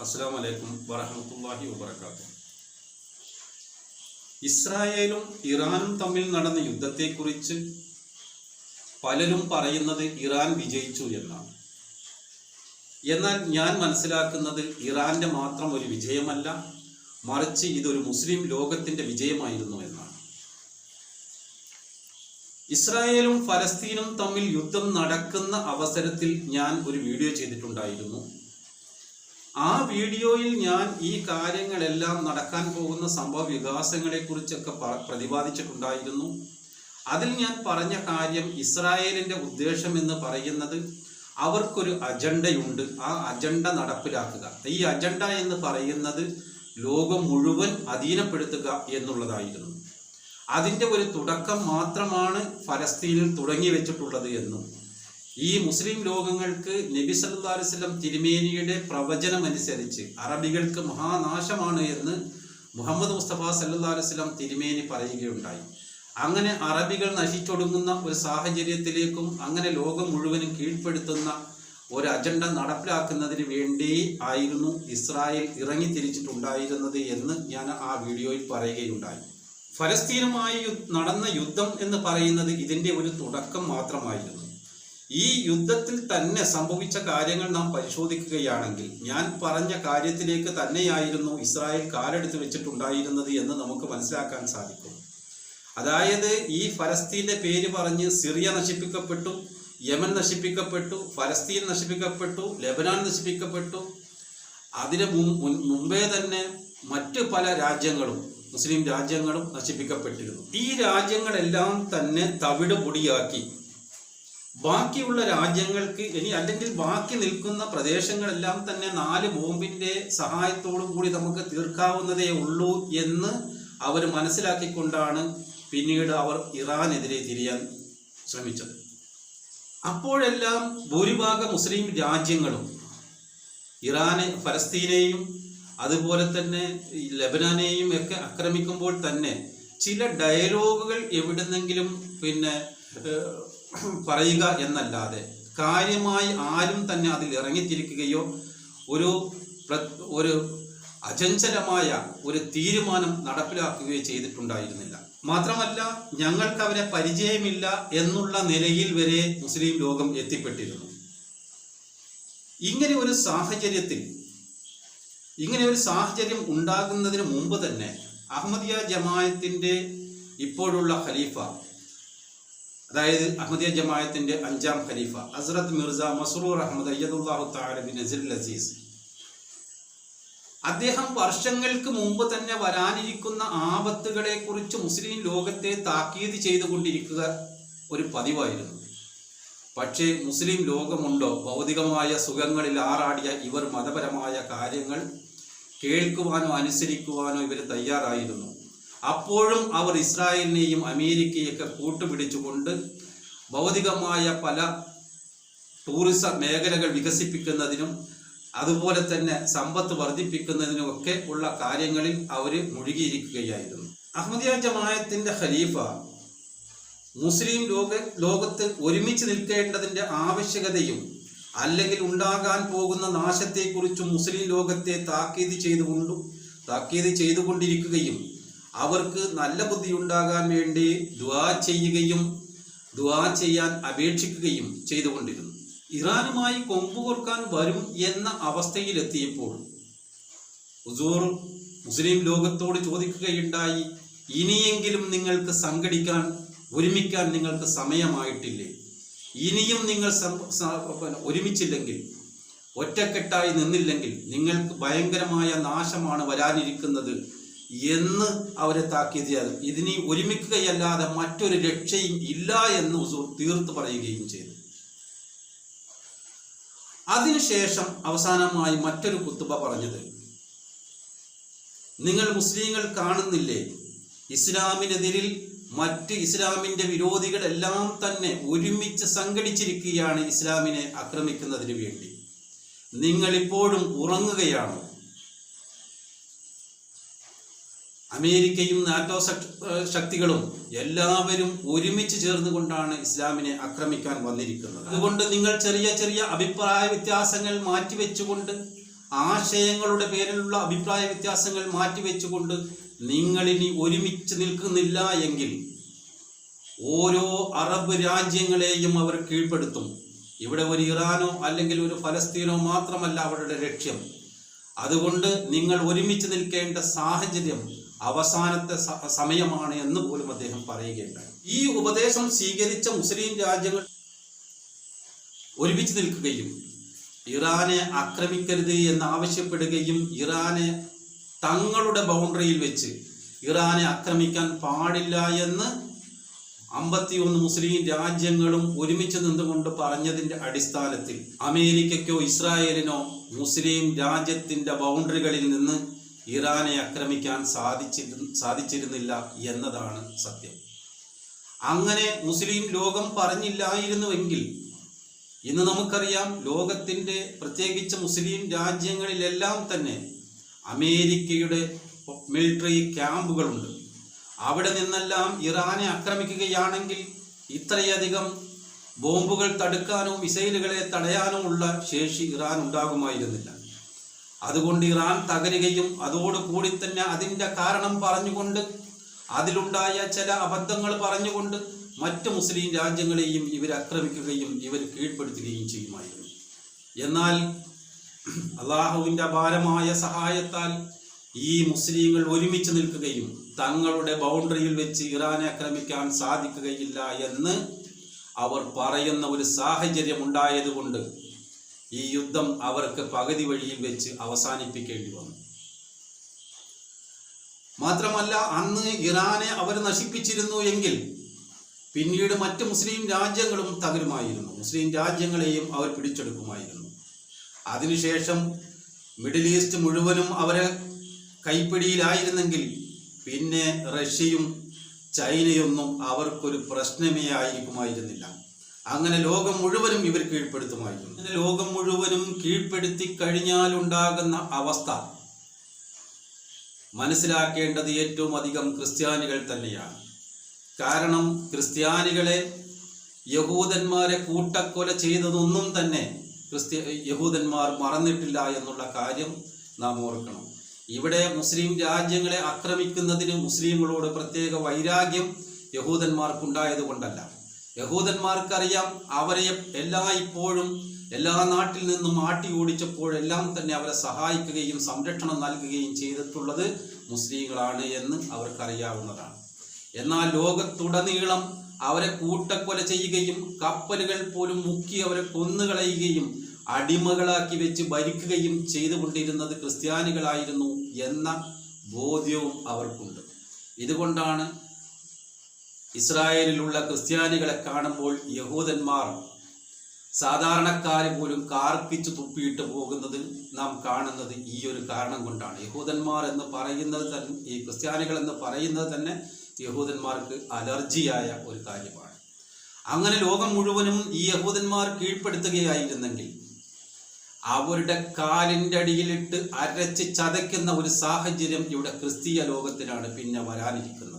അസ്സലാമു അലൈക്കും വറഹ്മത്തുള്ളാഹി വബറകാതുഹു. ഇസ്രായേലും ഇറാനും തമ്മിൽ നടന്ന യുദ്ധത്തെക്കുറിച്ച് പലരും പറയുന്നത് ഇറാൻ വിജയിച്ചു എന്നാണ്. എന്നാൽ ഞാൻ മനസ്സിലാക്കുന്നത് ഇറാന്റെ മാത്രം ഒരു വിജയമല്ല, മറിച്ച് ഇതൊരു മുസ്ലിം ലോകത്തിന്റെ വിജയമായിരുന്നു എന്നാണ്. ഇസ്രായേലും ഫലസ്തീനും തമ്മിൽ യുദ്ധം നടക്കുന്ന അവസരത്തിൽ ഞാൻ ഒരു വീഡിയോ ചെയ്തിട്ടുണ്ടായിരുന്നു. ആ വീഡിയോയിൽ ഞാൻ ഈ കാര്യങ്ങളെല്ലാം നടക്കാൻ പോകുന്ന സംഭവ വികാസങ്ങളെ കുറിച്ചൊക്കെ പ്രതിപാദിച്ചിട്ടുണ്ടായിരുന്നു. അതിൽ ഞാൻ പറഞ്ഞ കാര്യം, ഇസ്രായേലിന്റെ ഉദ്ദേശം എന്ന് പറയുന്നത് അവർക്കൊരു അജണ്ടയുണ്ട്, ആ അജണ്ട നടപ്പിലാക്കുക. ഈ അജണ്ട എന്ന് പറയുന്നത് ലോകം മുഴുവൻ അധീനപ്പെടുത്തുക എന്നുള്ളതായിരുന്നു. അതിൻ്റെ ഒരു തുടക്കം മാത്രമാണ് ഫലസ്തീനിൽ തുടങ്ങി വെച്ചിട്ടുള്ളത് എന്നും ഈ മുസ്ലിം ലോകങ്ങൾക്ക് നബി സല്ലല്ലാഹു അലൈഹി വസല്ലം തിരുമേനിയുടെ പ്രവചനമനുസരിച്ച് അറബികൾക്ക് മഹാനാശമാണ് എന്ന് മുഹമ്മദ് മുസ്തഫ സല്ലല്ലാഹു അലൈഹി വസല്ലം തിരുമേനി പറയുകയുണ്ടായി. അങ്ങനെ അറബികൾ നശിച്ചൊടുങ്ങുന്ന ഒരു സാഹചര്യത്തിലേക്കും അങ്ങനെ ലോകം മുഴുവനും കീഴ്പ്പെടുത്തുന്ന ഒരു അജണ്ട നടപ്പിലാക്കുന്നതിന് വേണ്ടി ആയിരുന്നു ഇസ്രായേൽ ഇറങ്ങി തിരിച്ചിട്ടുണ്ടായിരുന്നത് എന്ന് ഞാൻ ആ വീഡിയോയിൽ പറയുകയുണ്ടായി. ഫലസ്തീനുമായി നടന്ന യുദ്ധം എന്ന് പറയുന്നത് ഇതിൻ്റെ ഒരു തുടക്കം മാത്രമായിരുന്നു. ഈ യുദ്ധത്തിൽ തന്നെ സംഭവിച്ച കാര്യങ്ങൾ നാം പരിശോധിക്കുകയാണെങ്കിൽ ഞാൻ പറഞ്ഞ കാര്യത്തിലേക്ക് തന്നെയായിരുന്നു ഇസ്രായേൽ കാലെടുത്ത് വെച്ചിട്ടുണ്ടായിരുന്നത് എന്ന് നമുക്ക് മനസ്സിലാക്കാൻ സാധിക്കും. അതായത് ഈ ഫലസ്തീൻ്റെ പേര് പറഞ്ഞ് സിറിയ നശിപ്പിക്കപ്പെട്ടു, യമൻ നശിപ്പിക്കപ്പെട്ടു, ഫലസ്തീൻ നശിപ്പിക്കപ്പെട്ടു, ലെബനാൻ നശിപ്പിക്കപ്പെട്ടു. അതിന് മുമ്പേ തന്നെ മറ്റ് പല രാജ്യങ്ങളും മുസ്ലിം രാജ്യങ്ങളും നശിപ്പിക്കപ്പെട്ടിരുന്നു. ഈ രാജ്യങ്ങളെല്ലാം തന്നെ തവിട് പൊടിയാക്കി ബാക്കിയുള്ള രാജ്യങ്ങൾക്ക് അല്ലെങ്കിൽ ബാക്കി നിൽക്കുന്ന പ്രദേശങ്ങളെല്ലാം തന്നെ 4 ബോംബിന്റെ സഹായത്തോടു കൂടി നമുക്ക് തീർക്കാവുന്നതേ ഉള്ളൂ എന്ന് അവർ മനസ്സിലാക്കിക്കൊണ്ടാണ് പിന്നീട് അവർ ഇറാനെതിരെ തിരിയാൻ ശ്രമിച്ചത്. അപ്പോഴെല്ലാം ഭൂരിഭാഗം മുസ്ലിം രാജ്യങ്ങളും ഫലസ്തീനെയും അതുപോലെ തന്നെ ലെബനാനെയും ഒക്കെ ആക്രമിക്കുമ്പോൾ തന്നെ ചില ഡയലോഗുകൾ എവിടുന്നെങ്കിലും പറയുക എന്നല്ലാതെ കാര്യമായി ആരും തന്നെ അതിൽ ഇറങ്ങിത്തിരിക്കുകയോ ഒരു അചഞ്ചലമായ ഒരു തീരുമാനം നടപ്പിലാക്കുകയോ ചെയ്തിട്ടുണ്ടായിരുന്നില്ല. മാത്രമല്ല, ഞങ്ങൾക്ക് അവരെ പരിചയമില്ല എന്നുള്ള നിലയിൽ വരെ മുസ്ലിം ലോകം എത്തിപ്പെട്ടിരുന്നു. ഇങ്ങനെ ഒരു സാഹചര്യം ഉണ്ടാകുന്നതിന് മുമ്പ് തന്നെ അഹമ്മദിയ ജമാഅത്തിന്റെ ഇപ്പോഴുള്ള ഖലീഫ, അതായത് അഹമ്മദിയ ജമാഅത്തിന്റെ 5ാം ഖലീഫ ഹസ്രത്ത് മിർസ മസ്റൂർ അഹമ്മദ് അയ്യദുല്ലാഹു തആല ബിൻ നസറുൽ അസീസ്, അദ്ദേഹം വർഷങ്ങൾക്ക് മുമ്പ് തന്നെ വരാനിരിക്കുന്ന ആപത്തുകളെ കുറിച്ച് മുസ്ലിം ലോകത്തെ താക്കീത് ചെയ്തുകൊണ്ടിരിക്കുക ഒരു പതിവായിരുന്നു. പക്ഷേ മുസ്ലിം ലോകമുണ്ടോ? ഭൗതികമായ സുഖങ്ങളിൽ ആറാടിയ ഇവർ മതപരമായ കാര്യങ്ങൾ കേൾക്കുവാനോ അനുസരിക്കുവാനോ ഇവർ തയ്യാറായിരുന്നു. അപ്പോഴും അവർ ഇസ്രായേലിനെയും അമേരിക്കയൊക്കെ കൂട്ടുപിടിച്ചുകൊണ്ട് ഭൗതികമായ പല ടൂറിസം മേഖലകൾ വികസിപ്പിക്കുന്നതിനും അതുപോലെ തന്നെ സമ്പത്ത് വർദ്ധിപ്പിക്കുന്നതിനുമൊക്കെ ഉള്ള കാര്യങ്ങളിൽ അവർ മുഴുകിയിരിക്കുകയായിരുന്നു. അഹമ്മദിയ ജമാഅത്തിന്റെ ഖലീഫ മുസ്ലിം ലോകത്ത് ഒരുമിച്ച് നിൽക്കേണ്ടതിൻ്റെ ആവശ്യകതയും അല്ലെങ്കിൽ ഉണ്ടാകാൻ പോകുന്ന നാശത്തെക്കുറിച്ചും മുസ്ലിം ലോകത്തെ താക്കീത് ചെയ്തുകൊണ്ടിരിക്കുകയും അവർക്ക് നല്ല ബുദ്ധി ഉണ്ടാകാൻ വേണ്ടി ദുആ ചെയ്യാൻ അപേക്ഷിക്കുകയും ചെയ്തുകൊണ്ടിരുന്നു. ഇറാനുമായി കൊമ്പുകോർക്കാൻ വരും എന്ന അവസ്ഥയിലെത്തിയപ്പോൾ ഹുസൂർ മുസ്ലിം ലോകത്തോട് ചോദിക്കുകയുണ്ടായി, ഇനിയെങ്കിലും നിങ്ങൾക്ക് ഒരുമിക്കാൻ നിങ്ങൾക്ക് സമയമായിട്ടില്ലേ? ഇനിയും നിങ്ങൾ ഒരുമിച്ചില്ലെങ്കിൽ, ഒറ്റക്കെട്ടായി നിന്നില്ലെങ്കിൽ നിങ്ങൾക്ക് ഭയങ്കരമായ നാശമാണ് വരാനിരിക്കുന്നത് എന്ന് അവരെ താക്കീത് ചെയ്തു. ഇതിനി ഒരുമിക്കുകയല്ലാതെ മറ്റൊരു രക്ഷയും ഇല്ല എന്ന് ഹുസൂർ തീർത്ത് പറയുകയും ചെയ്തു. അതിനുശേഷം അവസാനമായി മറ്റൊരു ഖുത്ബ പറഞ്ഞത്, നിങ്ങൾ മുസ്ലിങ്ങൾ കാണുന്നില്ലേ, ഇസ്ലാമിനെതിരിൽ മറ്റ് ഇസ്ലാമിന്റെ വിരോധികളെല്ലാം തന്നെ ഒരുമിച്ച് സംഘടിച്ചിരിക്കുകയാണ് ഇസ്ലാമിനെ ആക്രമിക്കുന്നതിന് വേണ്ടി. നിങ്ങൾ ഇപ്പോഴും ഉറങ്ങുകയാണോ? അമേരിക്കയും നാറ്റോ ശക്തികളും എല്ലാവരും ഒരുമിച്ച് ചേർന്നുകൊണ്ടാണ് ഇസ്ലാമിനെ ആക്രമിക്കാൻ വന്നിരിക്കുന്നത്. അതുകൊണ്ട് നിങ്ങൾ ചെറിയ ചെറിയ അഭിപ്രായ വ്യത്യാസങ്ങൾ മാറ്റിവെച്ചുകൊണ്ട് ആശയങ്ങളുടെ പേരിലുള്ള അഭിപ്രായ വ്യത്യാസങ്ങൾ മാറ്റിവെച്ചുകൊണ്ട് നിങ്ങളിനി ഒരുമിച്ച് നിൽക്കുന്നില്ല എങ്കിൽ ഓരോ അറബ് രാജ്യങ്ങളെയും അവർ കീഴ്പ്പെടുത്തും. ഇവിടെ ഒരു ഇറാനോ അല്ലെങ്കിൽ ഒരു ഫലസ്തീനോ മാത്രമല്ല അവരുടെ ലക്ഷ്യം. അതുകൊണ്ട് നിങ്ങൾ ഒരുമിച്ച് നിൽക്കേണ്ട സാഹചര്യം അവസാനത്തെ സമയമാണ് എന്ന് പോലും അദ്ദേഹം പറയുകയുണ്ടായി. ഈ ഉപദേശം സ്വീകരിച്ച മുസ്ലിം രാജ്യങ്ങൾ ഒരുമിച്ച് നിൽക്കുകയും ഇറാനെ ആക്രമിക്കരുത് എന്നാവശ്യപ്പെടുകയും ഇറാനെ തങ്ങളുടെ ബൗണ്ടറിയിൽ വെച്ച് ഇറാനെ ആക്രമിക്കാൻ പാടില്ല എന്ന് 51 മുസ്ലിം രാജ്യങ്ങളും ഒരുമിച്ച് നിന്നുകൊണ്ട് പറഞ്ഞതിൻ്റെ അടിസ്ഥാനത്തിൽ അമേരിക്കയ്ക്കോ ഇസ്രായേലിനോ മുസ്ലിം രാജ്യത്തിൻ്റെ ബൗണ്ടറികളിൽ നിന്ന് ഇറാനെ ആക്രമിക്കാൻ സാധിച്ചിരുന്നില്ല എന്നതാണ് സത്യം. അങ്ങനെ മുസ്ലിം ലോകം പറഞ്ഞില്ലായിരുന്നുവെങ്കിൽ ഇന്ന് നമുക്കറിയാം ലോകത്തിൻ്റെ പ്രത്യേകിച്ച് മുസ്ലിം രാജ്യങ്ങളിലെല്ലാം തന്നെ അമേരിക്കയുടെ മിലിറ്ററി ക്യാമ്പുകളുണ്ട്. അവിടെ നിന്നെല്ലാം ഇറാനെ ആക്രമിക്കുകയാണെങ്കിൽ ഇത്രയധികം ബോംബുകൾ തടുക്കാനോ മിസൈലുകളെ തടയാനുമുള്ള ശേഷി ഇറാൻ ഉണ്ടാകുമായിരുന്നില്ല. അതുകൊണ്ട് ഇറാൻ തകരുകയും അതോടുകൂടി തന്നെ അതിൻ്റെ കാരണം പറഞ്ഞുകൊണ്ട് അതിലുണ്ടായ ചില അബദ്ധങ്ങൾ പറഞ്ഞുകൊണ്ട് മറ്റ് മുസ്ലിം രാജ്യങ്ങളെയും ഇവർ ആക്രമിക്കുകയും ഇവർ കീഴ്പ്പെടുത്തുകയും ചെയ്യുമായിരുന്നു. എന്നാൽ അള്ളാഹുവിൻ്റെ അപാരമായ സഹായത്താൽ ഈ മുസ്ലിങ്ങൾ ഒരുമിച്ച് നിൽക്കുകയും തങ്ങളുടെ ബൗണ്ടറിയിൽ വെച്ച് ഇറാനെ ആക്രമിക്കാൻ സാധിക്കുകയില്ല എന്ന് അവർ പറയുന്ന ഒരു സാഹചര്യം ഉണ്ടായതുകൊണ്ട് ഈ യുദ്ധം അവർക്ക് പകുതി വഴിയിൽ വെച്ച് അവസാനിപ്പിക്കേണ്ടി വന്നു. മാത്രമല്ല അന്ന് ഇറാനെ അവർ നശിപ്പിച്ചിരുന്നു എങ്കിൽ പിന്നീട് മറ്റ് മുസ്ലിം രാജ്യങ്ങളും തകരുമായിരുന്നു. മുസ്ലിം രാജ്യങ്ങളെയും അവർ പിടിച്ചെടുക്കുമായിരുന്നു. അതിനുശേഷം മിഡിൽ ഈസ്റ്റ് മുഴുവനും അവരെ കൈപ്പിടിയിലായിരുന്നെങ്കിൽ പിന്നെ റഷ്യയും ചൈനയൊന്നും അവർക്കൊരു പ്രശ്നമേ ആയിരിക്കുമായിരുന്നില്ല. അങ്ങനെ ലോകം മുഴുവനും ഇവർ കീഴ്പ്പെടുത്തുമായിരുന്നു. അങ്ങനെ ലോകം മുഴുവനും കീഴ്പ്പെടുത്തി കഴിഞ്ഞാലുണ്ടാകുന്ന അവസ്ഥ മനസ്സിലാക്കേണ്ടത് ഏറ്റവും അധികം ക്രിസ്ത്യാനികൾ തന്നെയാണ്. കാരണം ക്രിസ്ത്യാനികളെ യഹൂദന്മാരെ കൂട്ടക്കൊല ചെയ്തതൊന്നും തന്നെ യഹൂദന്മാർ മറന്നിട്ടില്ല എന്നുള്ള കാര്യം നാം ഓർക്കണം. ഇവിടെ മുസ്ലിം രാജ്യങ്ങളെ ആക്രമിക്കുന്നതിന് മുസ്ലിങ്ങളോട് പ്രത്യേക വൈരാഗ്യം യഹൂദന്മാർക്കുണ്ടായത് കൊണ്ടല്ല. യഹൂദന്മാർക്കറിയാം അവരെ ഇപ്പോഴും എല്ലാ നാട്ടിൽ നിന്നും ആട്ടി ഓടിച്ചപ്പോഴെല്ലാം തന്നെ അവരെ സഹായിക്കുകയും സംരക്ഷണം നൽകുകയും ചെയ്തിട്ടുള്ളത് മുസ്ലിങ്ങളാണ് എന്ന് അവർക്കറിയാവുന്നതാണ്. എന്നാൽ ലോകത്തുടനീളം അവരെ കൂട്ടക്കൊല ചെയ്യുകയും കപ്പലുകൾ പോലും മുക്കി അവരെ കൊന്നുകളയുകയും അടിമകളാക്കി വെച്ച് ഭരിക്കുകയും ചെയ്തുകൊണ്ടിരുന്നത് ക്രിസ്ത്യാനികളായിരുന്നു എന്ന ബോധ്യവും അവർക്കുണ്ട്. ഇതുകൊണ്ടാണ് ഇസ്രായേലിലുള്ള ക്രിസ്ത്യാനികളെ കാണുമ്പോൾ യഹൂദന്മാർ സാധാരണക്കാർ പോലും കാർക്കിച്ചു തുപ്പിയിട്ട് പോകുന്നത് നാം കാണുന്നത് ഈ ഒരു കാരണം കൊണ്ടാണ്. യഹൂദന്മാർ എന്ന് പറയുന്നത് തന്നെ, ഈ ക്രിസ്ത്യാനികൾ എന്ന് പറയുന്നത് തന്നെ യഹൂദന്മാർക്ക് അലർജിയായ ഒരു കാര്യമാണ്. അങ്ങനെ ലോകം മുഴുവനും ഈ യഹൂദന്മാർ കീഴ്പ്പെടുത്തുകയായിരുന്നെങ്കിൽ അവരുടെ കാലിൻ്റെ അടിയിലിട്ട് അരച്ച് ചതയ്ക്കുന്ന ഒരു സാഹചര്യം ഇവിടെ ക്രിസ്തീയ ലോകത്തിനാണ് പിന്നെ വരാനിരിക്കുന്നത്.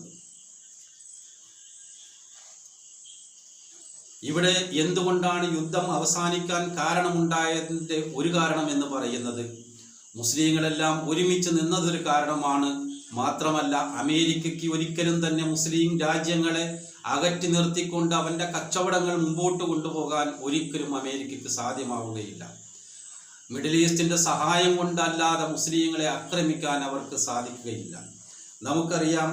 ഇവിടെ എന്തുകൊണ്ടാണ് യുദ്ധം അവസാനിക്കാൻ കാരണമുണ്ടായതിൻ്റെ ഒരു കാരണം എന്ന് പറയുന്നത് മുസ്ലിങ്ങളെല്ലാം ഒരുമിച്ച് നിന്നതൊരു കാരണമാണ്. മാത്രമല്ല അമേരിക്കയ്ക്ക് ഒരിക്കലും തന്നെ മുസ്ലിം രാജ്യങ്ങളെ അകറ്റി നിർത്തിക്കൊണ്ട് അവൻ്റെ കച്ചവടങ്ങൾ മുമ്പോട്ട് കൊണ്ടുപോകാൻ ഒരിക്കലും അമേരിക്കയ്ക്ക് സാധ്യമാവുകയില്ല. മിഡിൽ ഈസ്റ്റിൻ്റെ സഹായം കൊണ്ടല്ലാതെ മുസ്ലിങ്ങളെ ആക്രമിക്കാൻ അവർക്ക് സാധിക്കുകയില്ല. നമുക്കറിയാം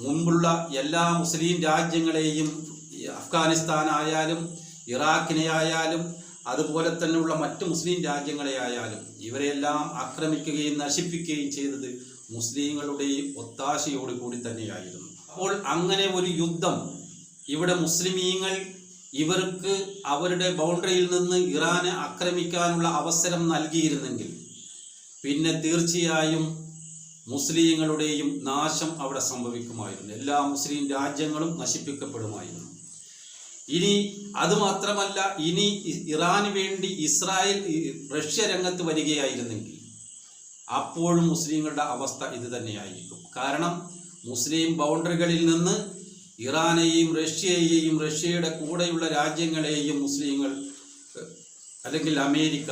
മുൻപുള്ള എല്ലാ മുസ്ലിം രാജ്യങ്ങളെയും അഫ്ഗാനിസ്ഥാൻ ആയാലും ഇറാഖിനെ ആയാലും അതുപോലെ തന്നെയുള്ള മറ്റ് മുസ്ലിം രാജ്യങ്ങളെ ആയാലും ഇവരെല്ലാം ആക്രമിക്കുകയും നശിപ്പിക്കുകയും ചെയ്തത് മുസ്ലിങ്ങളുടെ ഒത്താശയോടുകൂടി തന്നെയായിരുന്നു. അപ്പോൾ അങ്ങനെ ഒരു യുദ്ധം ഇവിടെ മുസ്ലിമീങ്ങൾ ഇവർക്ക് അവരുടെ ബൗണ്ടറിയിൽ നിന്ന് ഇറാനെ ആക്രമിക്കാനുള്ള അവസരം നൽകിയിരുന്നെങ്കിൽ പിന്നെ തീർച്ചയായും മുസ്ലിങ്ങളുടെയും നാശം അവിടെ സംഭവിക്കുമായിരുന്നു. എല്ലാ മുസ്ലിം രാജ്യങ്ങളും നശിപ്പിക്കപ്പെടുമായിരുന്നു. ഇനി അതുമാത്രമല്ല, ഇനി ഇറാന് വേണ്ടി റഷ്യ രംഗത്ത് വരികയായിരുന്നെങ്കിൽ അപ്പോഴും മുസ്ലിങ്ങളുടെ അവസ്ഥ ഇത് തന്നെയായിരിക്കും. കാരണം മുസ്ലിം ബൗണ്ടറികളിൽ നിന്ന് ഇറാനെയും റഷ്യയെയും റഷ്യയുടെ കൂടെയുള്ള രാജ്യങ്ങളെയും മുസ്ലിങ്ങൾ അല്ലെങ്കിൽ അമേരിക്ക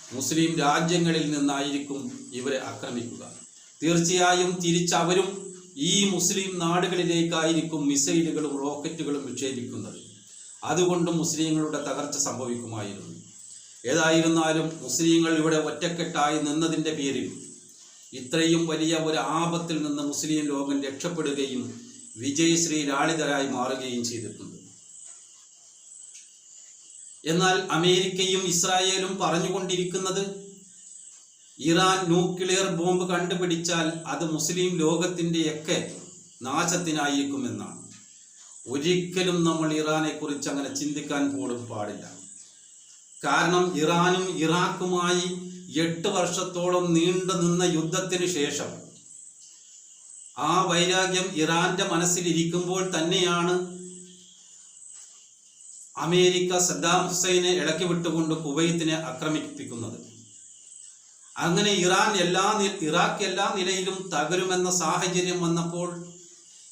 മുസ്ലിം രാജ്യങ്ങളിൽ നിന്നായിരിക്കും ഇവരെ ആക്രമിക്കുക. തീർച്ചയായും തിരിച്ചവരും ഈ മുസ്ലിം നാടുകളിലേക്കായിരിക്കും മിസൈലുകളും റോക്കറ്റുകളും വിക്ഷേപിക്കുന്നത്. അതുകൊണ്ട് മുസ്ലിങ്ങളുടെ തകർച്ച സംഭവിക്കുമായിരുന്നു. ഏതായിരുന്നാലും മുസ്ലിങ്ങൾ ഇവിടെ ഒറ്റക്കെട്ടായി നിന്നതിൻ്റെ പേരിൽ ഇത്രയും വലിയ ഒരു ആപത്തിൽ നിന്ന് മുസ്ലിം ലോകം രക്ഷപ്പെടുകയും വിജയശ്രീ ലാളിതരായി മാറുകയും ചെയ്തിട്ടുണ്ട്. എന്നാൽ അമേരിക്കയും ഇസ്രായേലും പറഞ്ഞുകൊണ്ടിരിക്കുന്നത് ഇറാൻ ന്യൂക്ലിയർ ബോംബ് കണ്ടുപിടിച്ചാൽ അത് മുസ്ലിം ലോകത്തിൻ്റെയൊക്കെ നാശത്തിനായിരിക്കുമെന്നാണ്. ഒരിക്കലും നമ്മൾ ഇറാനെ കുറിച്ച് അങ്ങനെ ചിന്തിക്കാൻ പോലും പാടില്ല. കാരണം ഇറാനും ഇറാഖുമായി 8 വർഷത്തോളം നീണ്ടു നിന്ന യുദ്ധത്തിന് ശേഷം ആ വൈരാഗ്യം ഇറാന്റെ മനസ്സിലിരിക്കുമ്പോൾ തന്നെയാണ് അമേരിക്ക സദ്ദാം ഹുസൈനെ ഇളക്കി വിട്ടുകൊണ്ട് കുവൈത്തിനെ ആക്രമിപ്പിക്കുന്നത്. അങ്ങനെ ഇറാഖ് എല്ലാ നിലയിലും തകരുമെന്ന സാഹചര്യം വന്നപ്പോൾ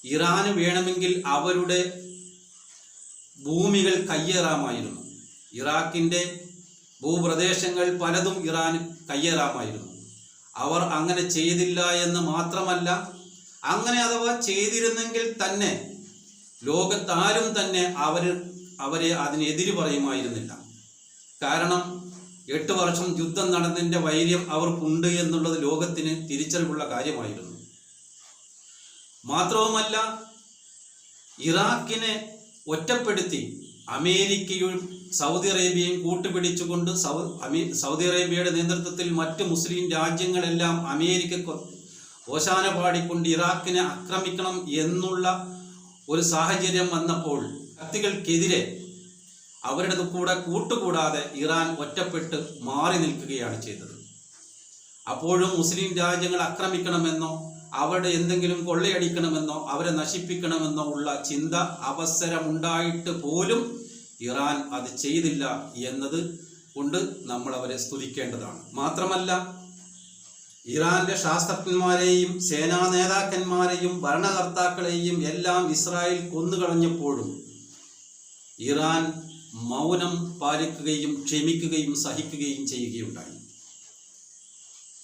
ഇറാന് വേണമെങ്കിൽ അവരുടെ ഭൂമികൾ കയ്യേറാമായിരുന്നു. ഇറാഖിൻ്റെ ഭൂപ്രദേശങ്ങൾ പലതും ഇറാൻ കയ്യേറാമായിരുന്നു. അവർ അങ്ങനെ ചെയ്തില്ല എന്ന് മാത്രമല്ല, അങ്ങനെ അഥവാ ചെയ്തിരുന്നെങ്കിൽ തന്നെ ലോകത്താരും തന്നെ അവരെ അതിനെതിര് പറയുമായിരുന്നില്ല. കാരണം 8 വർഷം യുദ്ധം നടന്നതിൻ്റെ വൈര്യം അവർക്കുണ്ട് എന്നുള്ളത് ലോകത്തിന് തിരിച്ചറിവുള്ള കാര്യമായിരുന്നു. മാത്രവുമല്ല, ഇറാഖിനെ ഒറ്റപ്പെടുത്തി അമേരിക്കയും സൗദി അറേബ്യയും കൂട്ടുപിടിച്ചുകൊണ്ട് സൗദി അറേബ്യയുടെ നേതൃത്വത്തിൽ മറ്റ് മുസ്ലിം രാജ്യങ്ങളെല്ലാം അമേരിക്കക്ക് ഓശാന പാടിക്കൊണ്ട് ഇറാഖിനെ ആക്രമിക്കണം എന്നുള്ള ഒരു സാഹചര്യം വന്നപ്പോൾ ശക്തികൾക്കെതിരെ അവരുടെ കൂടെ കൂട്ടുകൂടാതെ ഇറാൻ ഒറ്റപ്പെട്ട് മാറി നിൽക്കുകയാണ് ചെയ്തത്. അപ്പോഴും മുസ്ലിം രാജ്യങ്ങൾ ആക്രമിക്കണമെന്നോ അവരുടെ എന്തെങ്കിലും കൊള്ളയടിക്കണമെന്നോ അവരെ നശിപ്പിക്കണമെന്നോ ഉള്ള ചിന്ത അവസരമുണ്ടായിട്ട് പോലും ഇറാൻ അത് ചെയ്തില്ല എന്നത് കൊണ്ട് നമ്മൾ അവരെ സ്തുതിക്കേണ്ടതാണ്. മാത്രമല്ല, ഇറാന്റെ ശാസ്ത്രജ്ഞന്മാരെയും സേനാ നേതാക്കന്മാരെയും ഭരണകർത്താക്കളെയും എല്ലാം ഇസ്രായേൽ കൊന്നുകളഞ്ഞപ്പോഴും ഇറാൻ മൗനം പാലിക്കുകയും ക്ഷമിക്കുകയും സഹിക്കുകയും ചെയ്യുകയുണ്ടായി.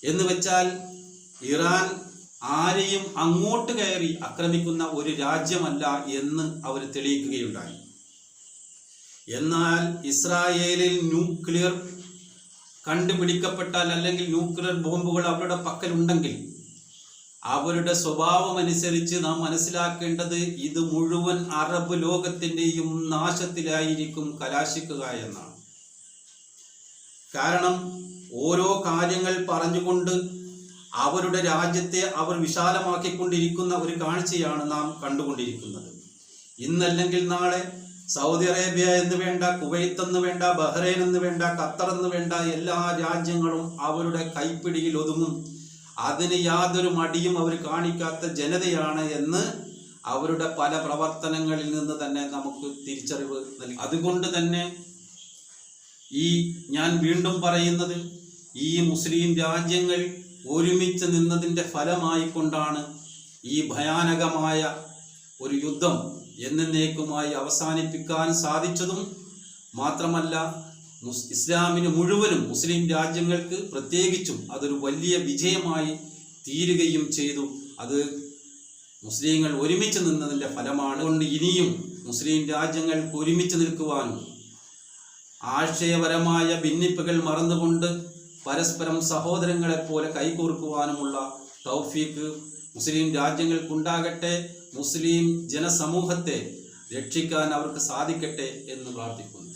എന്ന് വെച്ചാൽ ഇറാൻ ആരെയും അങ്ങോട്ട് കയറി ആക്രമിക്കുന്ന ഒരു രാജ്യമല്ല എന്ന് അവർ തെളിയിക്കുകയുണ്ടായി. എന്നാൽ ഇസ്രായേലിൽ ന്യൂക്ലിയർ കണ്ടുപിടിക്കപ്പെട്ടാൽ അല്ലെങ്കിൽ ന്യൂക്ലിയർ ബോംബുകൾ അവരുടെ പക്കലുണ്ടെങ്കിൽ അവരുടെ സ്വഭാവമനുസരിച്ച് നാം മനസ്സിലാക്കേണ്ടത് ഇത് മുഴുവൻ അറബ് ലോകത്തിൻ്റെയും നാശത്തിലായിരിക്കും കലാശിക്കുക എന്നാണ്. കാരണം ഓരോ കാര്യങ്ങൾ പറഞ്ഞുകൊണ്ട് അവരുടെ രാജ്യത്തെ അവർ വിശാലമാക്കിക്കൊണ്ടിരിക്കുന്ന ഒരു കാഴ്ചയാണ് നാം കണ്ടുകൊണ്ടിരിക്കുന്നത്. ഇന്നല്ലെങ്കിൽ നാളെ സൗദി അറേബ്യ എന്ന് വേണ്ട, കുവൈത്ത് എന്ന് വേണ്ട, ബഹ്റൈൻ എന്ന് വേണ്ട, ഖത്തർ എന്ന് വേണ്ട എല്ലാ രാജ്യങ്ങളും അവരുടെ കൈപ്പിടിയിൽ ഒതുങ്ങും. അതിന് യാതൊരു മടിയും അവർ കാണിക്കാത്ത ജനതയാണ് എന്ന് അവരുടെ പല പ്രവർത്തനങ്ങളിൽ നിന്ന് തന്നെ നമുക്ക് തിരിച്ചറിവ് നൽകി. അതുകൊണ്ട് തന്നെ ഞാൻ വീണ്ടും പറയുന്നത്, ഈ മുസ്ലിം രാജ്യങ്ങൾ ഒരുമിച്ച് നിന്നതിൻ്റെ ഫലമായി കൊണ്ടാണ് ഈ ഭയാനകമായ ഒരു യുദ്ധം എന്നേക്കുമായി അവസാനിപ്പിക്കാൻ സാധിച്ചതും. മാത്രമല്ല, ഇസ്ലാമിന് മുഴുവനും മുസ്ലിം രാജ്യങ്ങൾക്ക് പ്രത്യേകിച്ചും അതൊരു വലിയ വിജയമായി തീരുകയും ചെയ്തു. അത് മുസ്ലിങ്ങൾ ഒരുമിച്ച് നിന്നതിൻ്റെ ഫലമാണ്. അതുകൊണ്ട് ഇനിയും മുസ്ലിം രാജ്യങ്ങൾക്ക് ഒരുമിച്ച് നിൽക്കുവാനും ആശയപരമായ ഭിന്നിപ്പുകൾ മറന്നുകൊണ്ട് പരസ്പരം സഹോദരങ്ങളെപ്പോലെ കൈകോർക്കുവാനുമുള്ള തൗഫീഖ് മുസ്ലിം രാജ്യങ്ങൾക്കുണ്ടാകട്ടെ. മുസ്ലിം ജനസമൂഹത്തെ രക്ഷിക്കാൻ അവർക്ക് സാധിക്കട്ടെ എന്ന് പ്രാർത്ഥിക്കുന്നു.